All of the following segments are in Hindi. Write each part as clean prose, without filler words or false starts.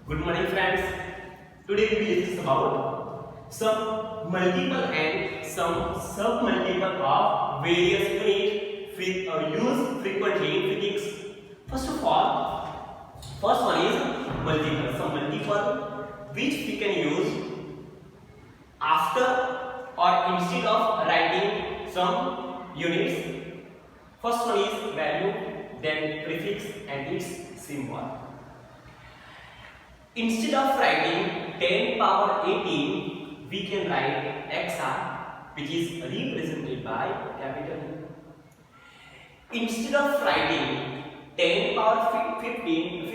Good morning, friends. Today we will discuss about some multiple and some sub-multiple of various units used frequently in physics. First of all, first one is multiple. Some multiple which we can use after or instead of writing some units. First one is value, then prefix and its symbol. Instead of writing 10 power 18, we can write XR, which is represented by capital E. Instead of writing 10 power 15,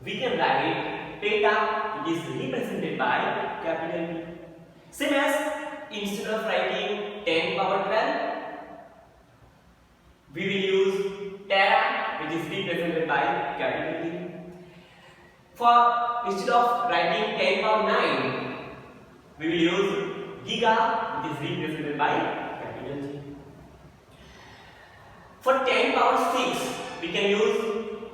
we can write theta, which is represented by capital T. Same as instead of writing 10 power 12, we will use tera, which is represented by capital T. For instead of writing 10 power 9, we will use giga, which is represented by capital G. For 10 power 6, we can use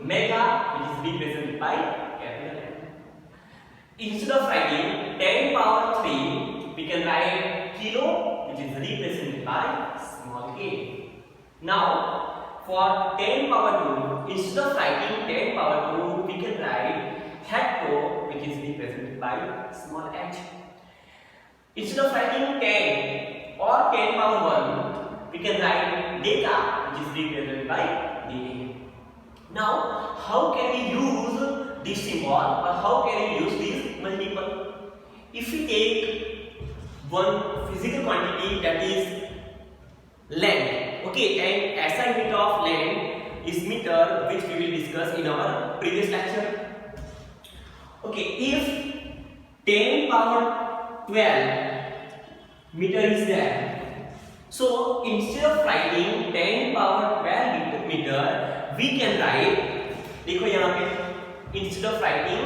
mega, which is represented by capital M. Instead of writing 10 power 3, we can write kilo, which is represented by small k. Now, for 10 power 2, instead of writing 10 power 2, we can write hecto, which is represented by small h. Instead of writing 10 or 10 power 1, we can write data, which is represented by dA. Now, how can we use this symbol or how can we use this multiple? If we take one physical quantity, that is length, okay, and SI unit of length is meter, which we will discuss in our previous lecture. Okay, if 10 power 12 meter is there, so instead of writing 10 power 12 meter, we can write, देखो यहाँ पे instead of writing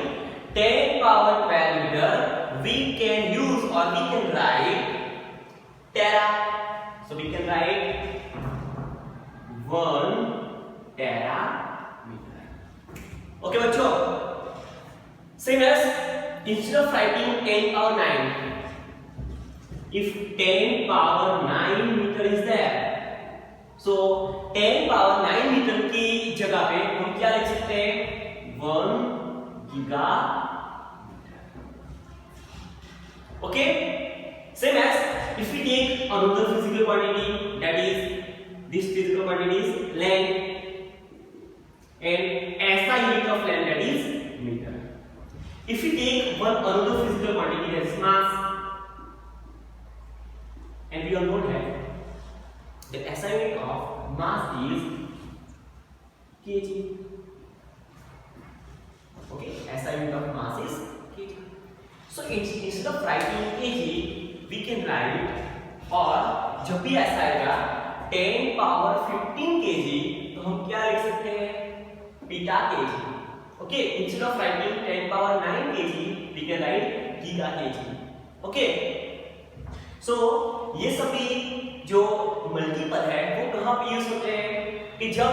10 power 12 meter, we can use or we can write tera. So we can write 1 tera meter. Okay बच्चों, same as instead of writing 10 power 9, if 10 power 9 meter is there, so 10 power 9 meter की जगह पे हम क्या लिख सकते हैं? 1 giga meter. Okay? Same as if we take another physical quantity, that is this physical quantity is length, and SI unit of length, that is meter. If we take one another physical quantity, that is mass, and we all know that the SI unit of mass is kg. Okay, SI unit of mass is kg. So instead of writing kg, we can write, और जब भी ऐसा आएगा 10 power 15 kg, तो हम क्या लिख सकते हैं? peta kg. Okay, instead of writing 10 power 9 kg, we can write giga kg. Okay, so ये सभी जो मल्टीपल है वो कहाँ पे यूज होते हैं? कि जब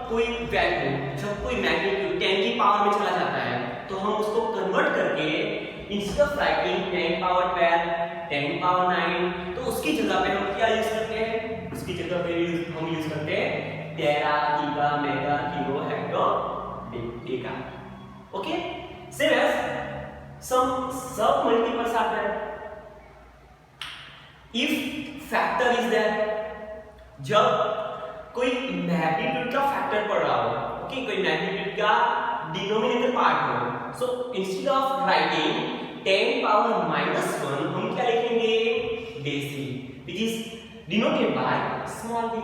कोई वैल्यू, जब कोई मैग्नीट्यूड 10 की पावर में चला जाता है, तो हम उसको कन्वर्ट करके instead of writing 10 power 12, 10 power 9, तो उसकी जगह पे हम क्या यूज करते हैं? उसकी जगह पे हम यूज करते हैं tera, giga, mega, kilo, hecto, deca. Okay, same as some sub multiples are there. If factor is there, जब कोई मैग्नीट्यूड का फैक्टर पढ़ रहा हो, okay, कोई मैग्नीट्यूड का डिनोमिनेटर पार्ट हो, so instead of writing 10 power minus 1, हम क्या लिखेंगे? Deci, which is denoted by small d.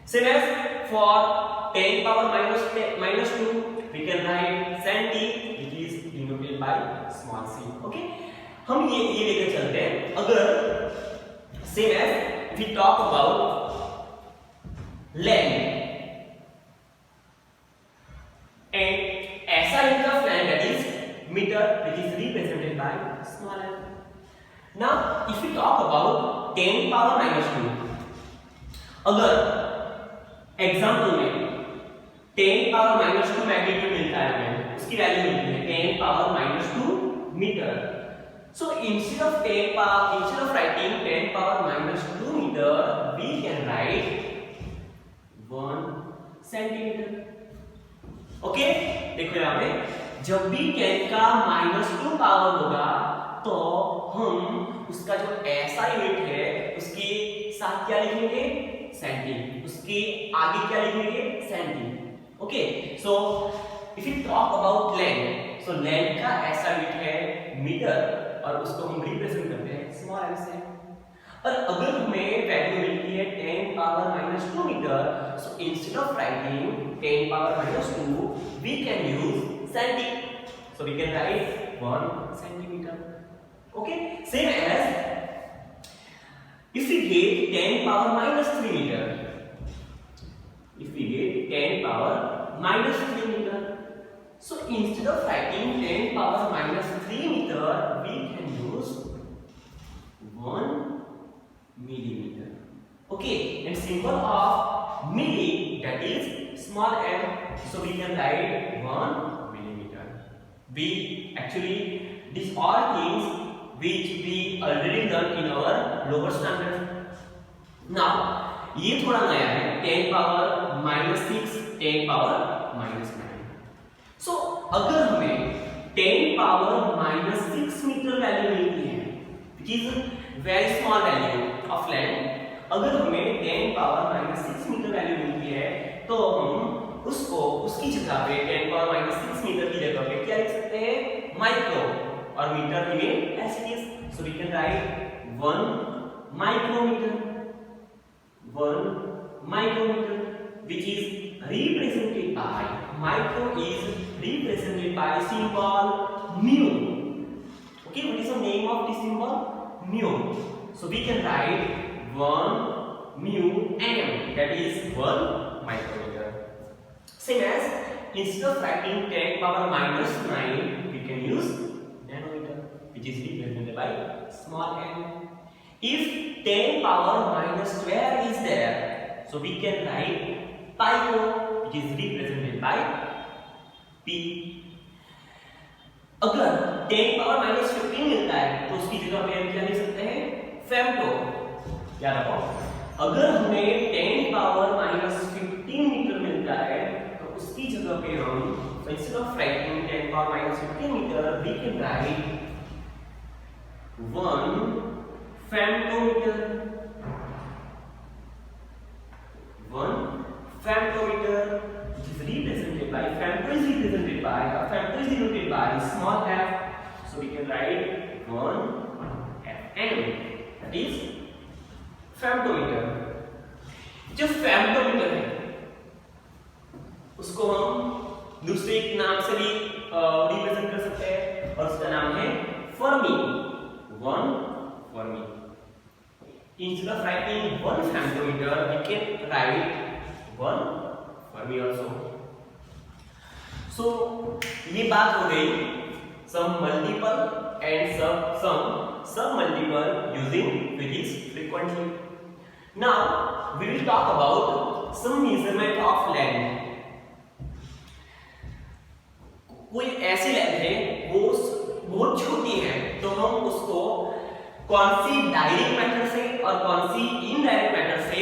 Same as for 10 power minus 2, we can write centi, which is denoted by small c. Okay, हम ये लेकर चलते हैं. अगर same as we talk about length and ऐसा unit of length, that is meter, which is represented by small m. Now if we talk about 10 power minus 2, अगर एग्जाम्पल में 10 पावर -2 मैग्नीट्यूड मिलता है हमें, उसकी वैल्यू मिलती है 10 power -2 metre. So instead of writing 10 power -2 meter, we can write 1 centimeter. Okay, देखो यहाँ पे जब भी 10 का -2 पावर होगा तो हम उसका जो ऐसा यूनिट है उसके साथ क्या लिखेंगे, सेंटी. उसके आगे क्या लिखेंगे, centi. Okay, so if you talk about length, so length का ऐसा यूनिट है मीटर और उसको हम रिप्रेजेंट करते हैं स्मॉल एम से. और अगर हमें वैल्यू मिलती है 10 power -2 metre, so instead of writing 10 power -2 we can use centi. So we can write 1 centimetre. Okay, same as if we get 10 power -3 meter, if we get 10 power -3 meter, so instead of writing 10 power -3 meter, we can use 1 millimeter. Okay, and symbol of milli, that is small m, so we can write 1 millimeter. We actually, these all things which we already learned in our lower standard. Now ये थोड़ा नया है, 10 पावर -6, 10 पावर -9. सो अगर हमें 10 पावर -6 मीटर वैल्यू मिलती है, which is very small value of length, अगर हमें 10 पावर -6 मीटर वैल्यू मिलती है तो हम उसको उसकी जगह पे 10 पावर -6 मीटर की जगह पे क्या लिख सकते हैं, माइक्रो, और metre remain as it is. So we can write 1 micrometer, 1 micrometer, which is represented by, micro is represented by symbol mu. Okay, what is the name of this symbol, mu? So we can write 1 mu m, that is 1 micrometer. Same as instead of writing 10 power -9, we can use nanometer, which is represented by small n. If 10 power -12 is there, so we can write pico, which is represented by p. अगर 10 पावर -15 मिलता है तो उसकी जगह पे हम क्या लिख सकते हैं, फेम्टो. याद रखो, अगर हमें 10 पावर -15 मीटर मिलता है तो उसकी जगह पे हम, instead of writing 10 power -15 meter, we can write 1 femtometer. 1 femtometer, which is represented by, femto is represented by, femto is denoted by small f, so we can write 1 fm, that is femtometer. जो femtometer है उसको हम दूसरे एक नाम से भी रिप्रेजेंट कर सकते हैं और उसका नाम है Fermi. 1 Fermi. Instead of writing 1 femtometer, we can write 1 fermi also. So ये बात हो गई some multiple and some sub-multiple using physics frequently. Now we will talk about some measurement of length. कोई ऐसी लेंथ है वो बहुत छोटी है तो हम उसको कौन सी डायरेक्ट मेथड से और कौन सी इनडायरेक्ट मेथड से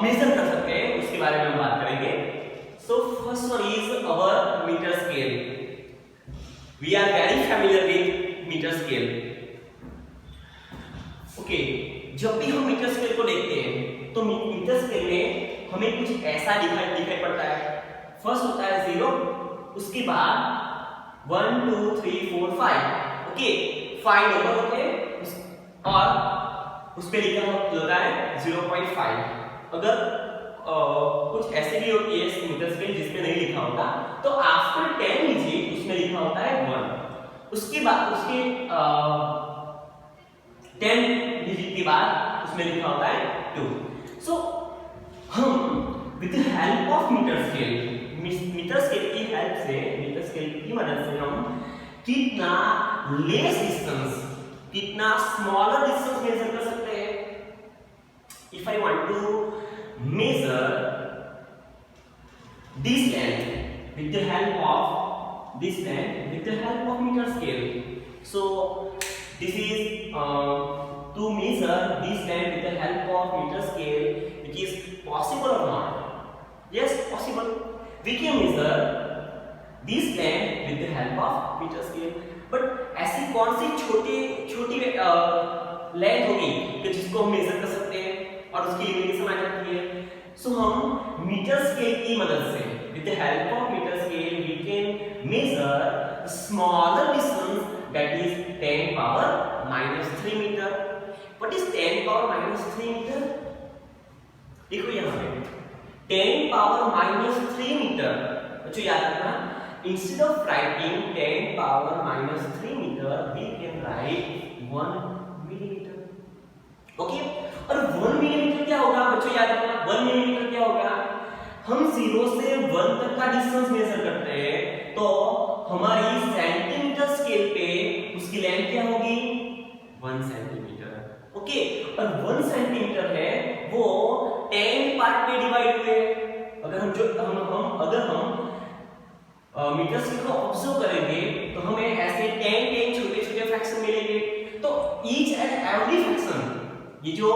मेजर कर सकते हैं उसके बारे में हम बात करेंगे. So first one is our metre scale. We are very familiar with metre scale. Okay, जब भी हम मीटर स्केल को देखते हैं तो मीटर स्केल में हमें कुछ ऐसा दिखाई पड़ता है. फर्स्ट होता है 0, उसके बाद 1 2 3 4 5. ओके, 5 नंबर होते हैं और उस पे लिखा होता है 0.5. अगर कुछ ऐसे भी होती है मीटर स्केल जिसमें नहीं लिखा होता तो आफ्टर 10 डिजिट उसमें लिखा होता है 1. उसके बाद उसके 10 डिजिट के बाद उसमें लिखा होता है 2. सो हम with the help of metre scale की हेल्प से, मीटर स्केल की मदद से हम कितना लेस डिस्टेंस, कितना स्मॉलर डिस्टेंस मेजर कर सकते हैं. If I want to measure this length with the help of this length with the help of meter scale. So this is to measure this length with the help of meter scale, which is possible or not? Yes, possible. We can measure this length with the help of meter scale. But ऐसी कौन सी छोटी लेंथ होगी कि जिसको हम मेजर कर सकते हैं और उसकी लिमिटेशन आ जाती है? सो हम मीटर स्केल की मदद से, with the help of metre scale, we can measure smaller distance that is 10 power -3 metre. What is 10 power -3 metre? देखो यहाँ पे 10 पावर -3 मीटर. बच्चों याद रखना, instead of writing 10 power -3 meter, we can write 1 millimeter. Okay, और 1 मिलीमीटर क्या होगा बच्चों? याद रखना, 1 मिलीमीटर क्या होगा? हम 0 से 1 तक का डिस्टेंस मेजर करते हैं, तो हमारी सेंटीमीटर स्केल पे उसकी लेंथ क्या होगी? 1 सेंटीमीटर. ओके, और 1 सेंटीमीटर है वो 10 पार्ट में डिवाइड हुए. अगर हम मीटर स्केल को ऑब्जर्व करेंगे तो हमें ऐसे 10 छोटे-छोटे फ्रैक्शन मिलेंगे. तो ईच एंड एवरी फ्रैक्शन, ये जो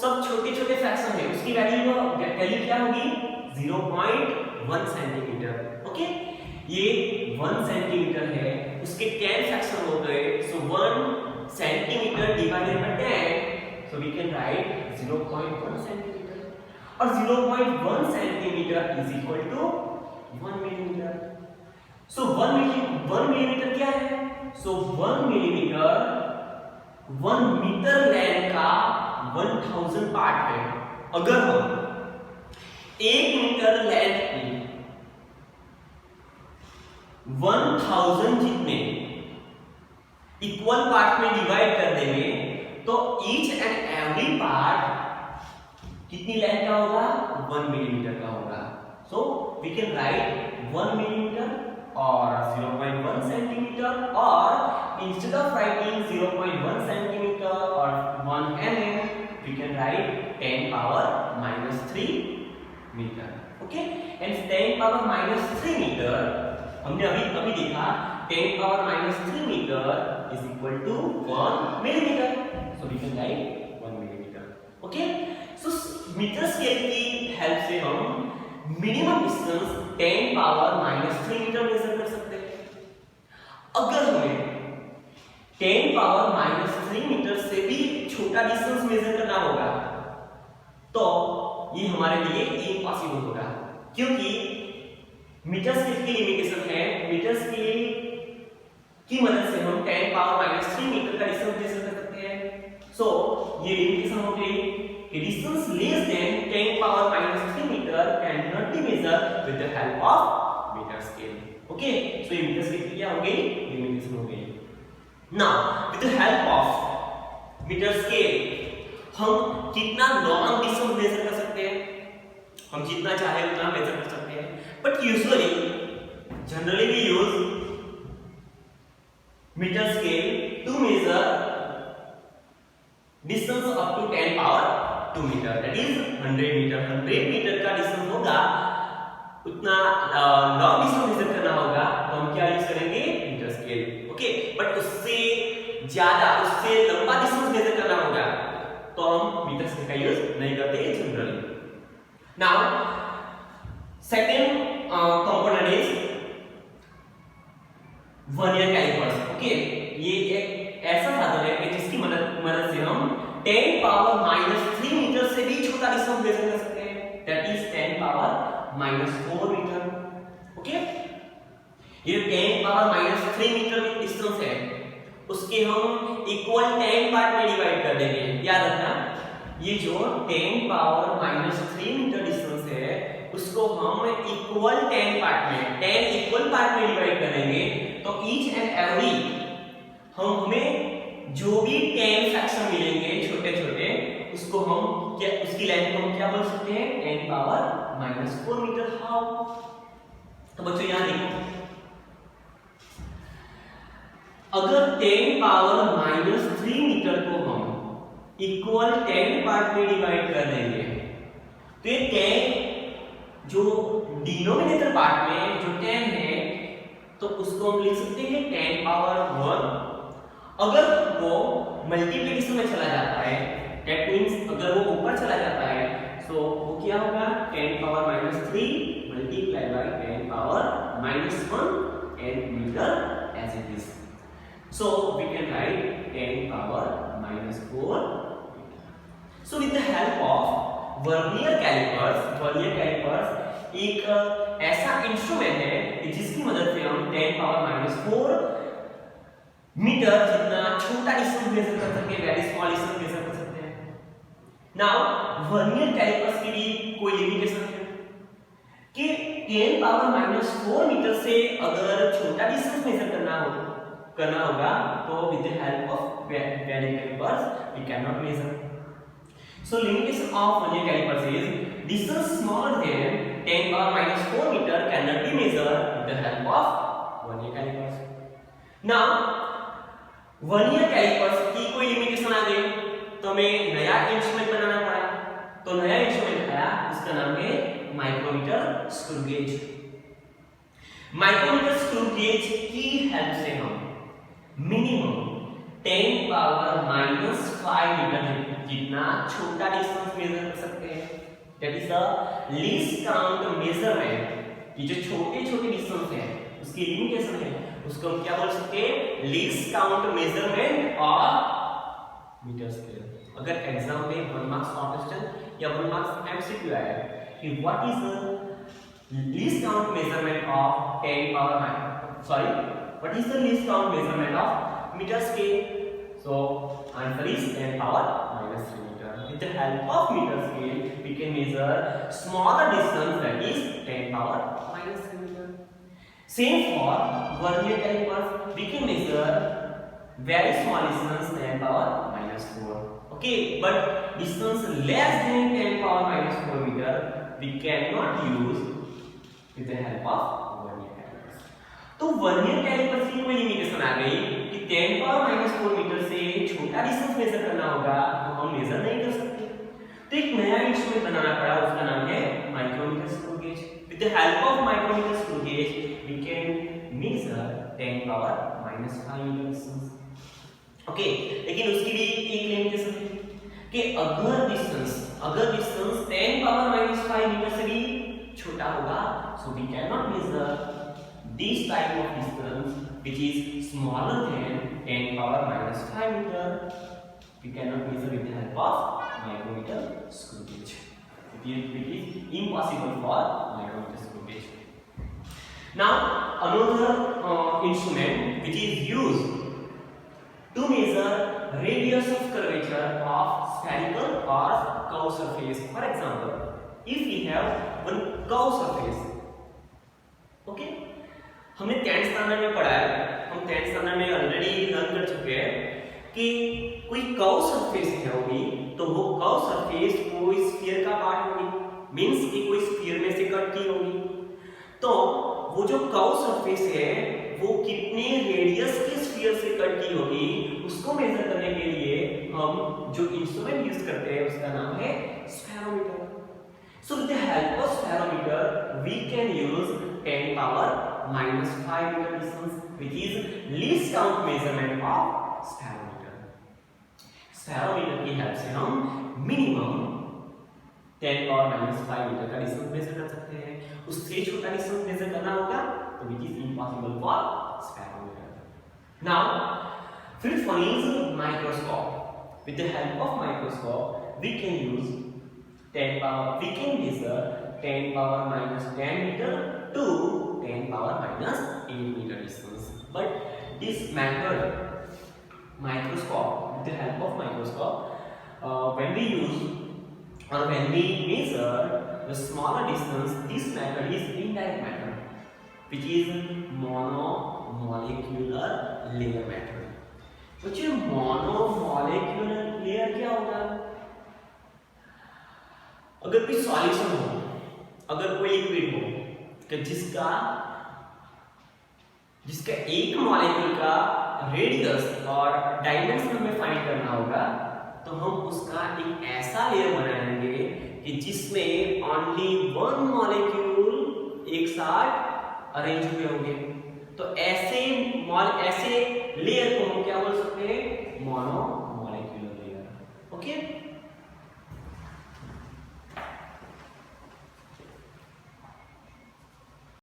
सब छोटे-छोटे फ्रैक्शन है, उसकी वैल्यू क्या होगी? 0.1 सेंटीमीटर. ओके, ये 1 सेंटीमीटर है, उसके 10 फ्रैक्शन हो गए. So 1 centimetre divided by 10, so we can write 0.1 centimetre. और 0.1 centimetre is equal to 1 millimetre. So 1 millimetre क्या है? सो 1 मिलीमीटर 1 मीटर लेंथ का 1000 पार्ट है. अगर हम 1 मीटर लेंथ की 1000 जितने इक्वल पार्ट में डिवाइड कर देंगे, तो ईच एंड एवरी पार्ट कितनी लेंथ का होगा? 1 मिलीमीटर का होगा. So we can write 1 millimetre और 0.1 सेंटीमीटर, और इंस्टेड ऑफ राइटिंग 0.1 सेंटीमीटर और 1 mm, we can write 10 power -3 metre. Okay, and 10 power -3 metre हमने अभी देखा 10 power -3 metre is equal to 1 millimetre. So we can write 1 millimetre. Okay, so metre scale की हेल्प से हम minimum distance 10 power -3 metre measure कर सकते हैं. अगर हमें 10 पावर -3 मीटर से भी छोटा डिस्टेंस मेजर करना होगा, तो ये हमारे लिए इम्पॉसिबल होगा, क्योंकि मीटर स्केल की लिमिटेशन है. मीटर स्केल की मदद से हम 10 पावर -3 मीटर का डिस्टेंस मेजर कर सकते हैं. सो ये लिमिटेशन हो गई कि distance less than 10 power -3 meter cannot be measured with the help of meter scale. Okay, so ये meter scale की क्या हो गई? लिमिटेशन हो गई. Now with the help of meter scale हम कितना लॉन्ग डिस्टेंस मेजर कर सकते हैं? हम जितना चाहे उतना मेजर कर सकते हैं. But usually generally we use meter scale to measure distance up to 10 power 2 metre, that is 100 metre. 100 metre का डिस्टेंस होगा, उतना लॉन्ग डिस्टेंस मेजर करना होगा, तो हम क्या यूज करेंगे? Metre scale. ओके, बट उससे ज्यादा, उससे लंबा डिस्टेंस मेजर करना होगा, तो हम मीटर स्केल का यूज नहीं करते generally. Now second component is vernier callipers. Okay, ये एक ऐसा साधन है कि जिसकी मदद से हम 10 पावर -3 मीटर से भी छोटा डिस्टेंस मेजर कर सकते हैं, that is 10 power -4 metre. Okay, ये 10 पावर -3 मीटर डिस्टेंस है, उसके हम इक्वल 10 पार्ट में डिवाइड कर देंगे. याद रखना, ये जो 10 पावर -3 मीटर डिस्टेंस है, उसको हम इक्वल 10 पार्ट में, 10 इक्वल पार्ट में डिवाइड करेंगे, तो ईच एंड एवरी हमें जो भी 10 फ्रैक्शन मिलेंगे छोटे छोटे, उसको हम क्या, उसकी लेंथ को हम क्या बोल सकते हैं? 10 पावर -4 मीटर. हाउ? तो बच्चों यहां देखो, अगर 10 पावर -3 मीटर को हम इक्वल 10 पार्ट में डिवाइड कर देंगे, तो ये 10 जो डिनोमिनेटर पार्ट में जो 10 है, तो उसको हम लिख सकते हैं 10 पावर 1। अगर वो मल्टीप्लिकेशन में चला जाता है, दैट मींस अगर वो ऊपर चला जाता है, सो वो क्या होगा 10 power -3 multiply by 10 power -1 and metre as it is. So we can write 10 power -4 metre. So with the help of vernier callipers एक ऐसा इंस्ट्रूमेंट है कि जिसकी मदद से हम 10 पावर -4 मीटर जितना छोटा डिस्टेंस मेजर कर सकते हैं, वेरी स्मॉल डिस्टेंस मेजर कर सकते हैं। नाउ वर्नियर कैलिपर्स की भी कोई लिमिटेशन है कि 10 पावर -4 मीटर से अगर छोटा डिस्टेंस मेजर करना होगा तो with the help of vernier callipers we can not measure. So limitation of vernier calipers is distance smaller than 10 power -4 meter cannot be measured with the help of vernier calipers. Now vernier callipers की कोई लिमिटेशन आ गई तो हमें नया इंस्ट्रूमेंट बनाना पड़ा। तो नया इंस्ट्रूमेंट आया, उसका नाम है micrometer screw gauge. Micrometer screw gauge की हेल्प से हम मिनिमम 10 पावर -5 मीटर जितना छोटा डिस्टेंस मेजर कर सकते हैं। That is the least count measurement. ये जो छोटे डिस्टेंस है उसकी लिमिटेशन है, उसको हम क्या बोल सकते हैं least count measurement of metre scale. अगर एग्जाम में 1 मार्क्स कॉन्टेस्टेंट या 1 मार्क्स एमसीक्यू आया कि what is the least count measurement of 10 power sorry what is the least count measurement of metre scale, so answer is 10 power -3 meter. With the help of meter scale we can measure smaller distance, that is 10 power -3 meter. Same for vernier calipers, we can measure very small distance 10 power -4. Okay, but distance less than 10 power -4 meter we cannot use with the help of vernier calipers. तो वर्नियर कैलिपर्स की कोई लिमिटेशन आ गई कि 10 पावर -4 मीटर से छोटा डिस्टेंस मेजर करना होगा तो हम मेजर नहीं कर सकते। तो एक नया इंस्ट्रूमेंट बनाना पड़ा, उसका नाम है micrometer screw gauge. With the help of micrometer screw gauge we can measure 10 power -5 metre distance. Okay, लेकिन उसकी भी एक लिमिटेशन है कि अगर डिस्टेंस 10 पावर -5 मीटर से भी छोटा होगा, so we can not measure this type of distance which is smaller than 10 power -5 meter. We cannot measure with the help of micrometer screw gauge. It is impossible for micrometer screw gauge. Now another instrument which is used to measure radius of curvature of spherical or curved surface. For example, if we have one curved surface, okay, हमने 10th स्टैंडर्ड में पढ़ा है, हम 10th स्टैंडर्ड में ऑलरेडी लर्न कर चुके हैं कि कोई कर्व सरफेस है होगी तो वो कर्व सरफेस कोई स्फीयर का पार्ट होगी, मींस कि कोई स्फीयर में से कट की होगी। तो वो जो कर्व सरफेस है वो कितने रेडियस के स्फीयर से कट की होगी, उसको मेजर करने के लिए हम जो इंस्ट्रूमेंट यूज करते हैं उसका नाम है spherometer. So with the help of spherometer we can use 10 power -5 meter distance, which is least count measurement of spherometer. Spherometer की हेल्प से हम मिनिमम 10 power -5 meter का डिस्टेंस मेजर कर सकते हैं। उससे छोटा डिस्टेंस मेजर करना होगा तो which is impossible for spherometer. Now fifth one is microscope. With the help of microscope we can use 10 power, we can measure 10 power -10 meter to 10 power -8 meter distance. But this method, microscope, with the help of microscope, when we use or when we measure the smaller distance, this method is indirect method, which is monomolecular layer method. तो ये monomolecular layer क्या होगा? अगर कोई सॉल्यूशन हो, अगर कोई लिक्विड हो कि जिसका एक मॉलिक्यूल का रेडियस और डायमेंशन हमें फाइंड करना होगा, तो हम उसका एक ऐसा लेयर बनाएंगे कि जिसमें ओनली वन मॉलिक्यूल एक साथ अरेंज हुए होंगे। तो ऐसे लेयर को हम क्या बोल सकते हैं, मोनो मॉलिक्यूलर लेयर। ओके